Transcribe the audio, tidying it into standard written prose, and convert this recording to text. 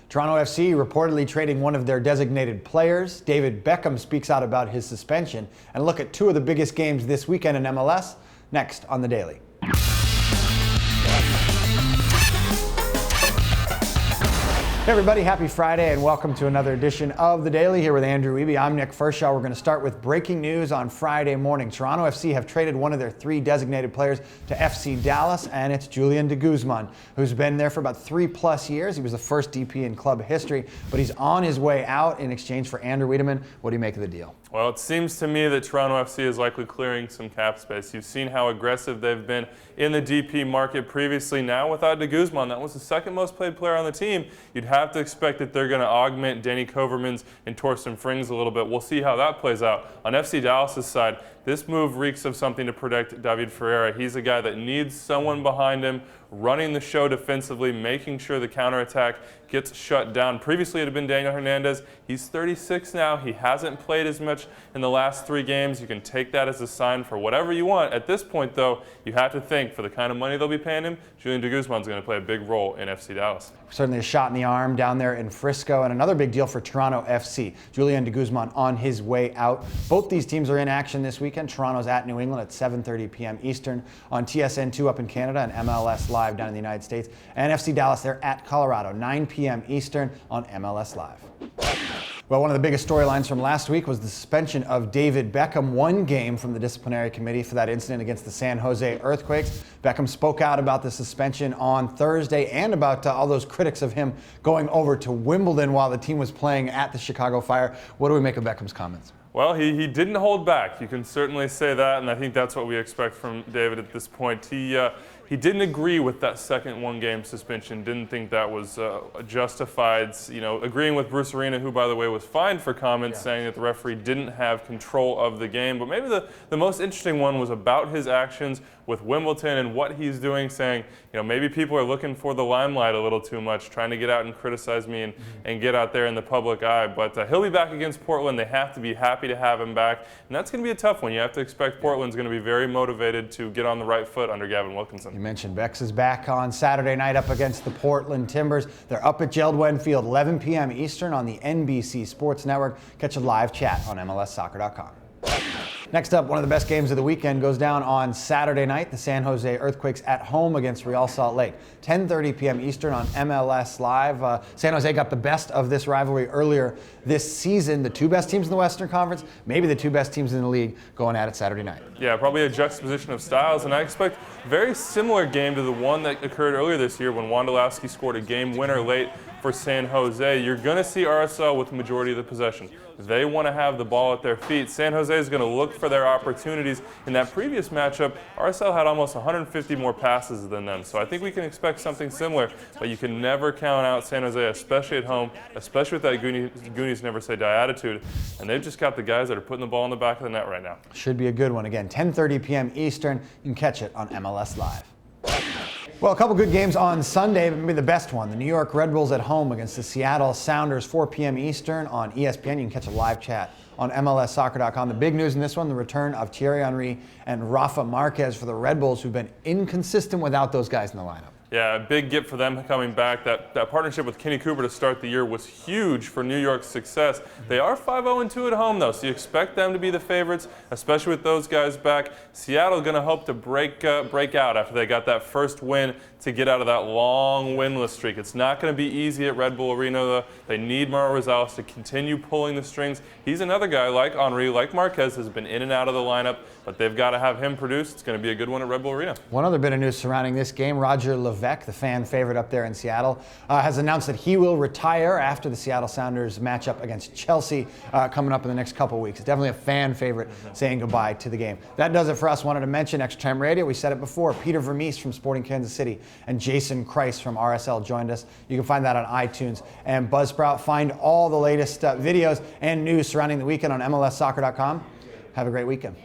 Toronto FC reportedly trading one of their designated players. David Beckham speaks out about his suspension. And look at two of the biggest games this weekend in MLS, next on The Daily. Hey everybody, happy Friday and welcome to another edition of The Daily here with Andrew Wiebe. I'm Nick Fershaw. We're going to start with breaking news on Friday morning. Toronto FC have traded one of their three designated players to FC Dallas, and it's Julian De Guzman, who's been there for about 3+ years. He was the first DP in club history, but he's on his way out in exchange for Andrew Wiedemann. What do you make of the deal? Well, it seems to me that Toronto FC is likely clearing some cap space. You've seen how aggressive they've been in the DP market previously. Now without De Guzman, that was the second most played player on the team. You'd have to expect that they're going to augment Danny Kovermans and Torsten Frings a little bit. We'll see how that plays out. On FC Dallas' side, this move reeks of something to protect David Ferreira. He's a guy that needs someone behind him, running the show defensively, making sure the counterattack gets shut down. Previously, it had been Daniel Hernandez. He's 36 now. He hasn't played as much in the last 3 games. You can take that as a sign for whatever you want. At this point, though, you have to think for the kind of money they'll be paying him, Julian De Guzman's going to play a big role in FC Dallas. Certainly a shot in the arm down there in Frisco, and another big deal for Toronto FC. Julian De Guzman on his way out. Both these teams are in action this weekend. Toronto's at New England at 7:30 p.m. Eastern on TSN2 up in Canada and MLS Live down in the United States. And FC Dallas, they're at Colorado, 9 p.m. Eastern on MLS Live. Well, one of the biggest storylines from last week was the suspension of David Beckham, 1 game from the disciplinary committee for that incident against the San Jose Earthquakes. Beckham spoke out about the suspension on Thursday and about all those critics of him going over to Wimbledon while the team was playing at the Chicago Fire. What do we make of Beckham's comments? Well, he didn't hold back. You can certainly say that, and I think that's what we expect from David at this point. He didn't agree with that second 1-game suspension, didn't think that was justified, agreeing with Bruce Arena, who, by the way, was fined for comments saying that the referee didn't have control of the game. But maybe the most interesting one was about his actions with Wimbledon and what he's doing, saying, maybe people are looking for the limelight a little too much, trying to get out and criticize me and get out there in the public eye. But he'll be back against Portland. They have to be happy to have him back, and that's going to be a tough one. You have to expect Portland's going to be very motivated to get on the right foot under Gavin Wilkinson. You mentioned Becks is back on Saturday night up against the Portland Timbers. They're up at Geldwen Field, 11 p.m. Eastern on the NBC Sports Network. Catch a live chat on MLSsoccer.com. Next up, one of the best games of the weekend goes down on Saturday night. The San Jose Earthquakes at home against Real Salt Lake. 10:30 p.m. Eastern on MLS Live. San Jose got the best of this rivalry earlier this season. The 2 best teams in the Western Conference, maybe the 2 best teams in the league, going at it Saturday night. Yeah, probably a juxtaposition of styles, and I expect a very similar game to the one that occurred earlier this year when Wondolowski scored a game winner late for San Jose. You're going to see RSL with the majority of the possession. They want to have the ball at their feet. San Jose is going to look for their opportunities. In that previous matchup, RSL had almost 150 more passes than them. So I think we can expect something similar, but you can never count out San Jose, especially at home, especially with that Goonies never say die attitude. And they've just got the guys that are putting the ball in the back of the net right now. Should be a good one. Again, 10:30 p.m. Eastern. You can catch it on MLS Live. Well, a couple good games on Sunday, but maybe the best one. The New York Red Bulls at home against the Seattle Sounders, 4 p.m. Eastern on ESPN. You can catch a live chat on MLSsoccer.com. The big news in this one, the return of Thierry Henry and Rafa Marquez for the Red Bulls, who've been inconsistent without those guys in the lineup. Yeah, a big get for them coming back. That partnership with Kenny Cooper to start the year was huge for New York's success. They are 5-0-2 at home, though, so you expect them to be the favorites, especially with those guys back. Seattle going to hope to break out after they got that first win to get out of that long winless streak. It's not going to be easy at Red Bull Arena, though. They need Mauro Rosales to continue pulling the strings. He's another guy like Henry, like Marquez, has been in and out of the lineup, but they've got to have him produce. It's going to be a good one at Red Bull Arena. One other bit of news surrounding this game, Roger Levesque, the fan favorite up there in Seattle, has announced that he will retire after the Seattle Sounders matchup against Chelsea coming up in the next couple weeks. It's definitely a fan favorite saying goodbye to the game. That does it for us. Wanted to mention Extra Time Radio. We said it before. Peter Vermees from Sporting Kansas City and Jason Kreis from RSL joined us. You can find that on iTunes and Buzzsprout. Find all the latest videos and news surrounding the weekend on MLSsoccer.com. Have a great weekend.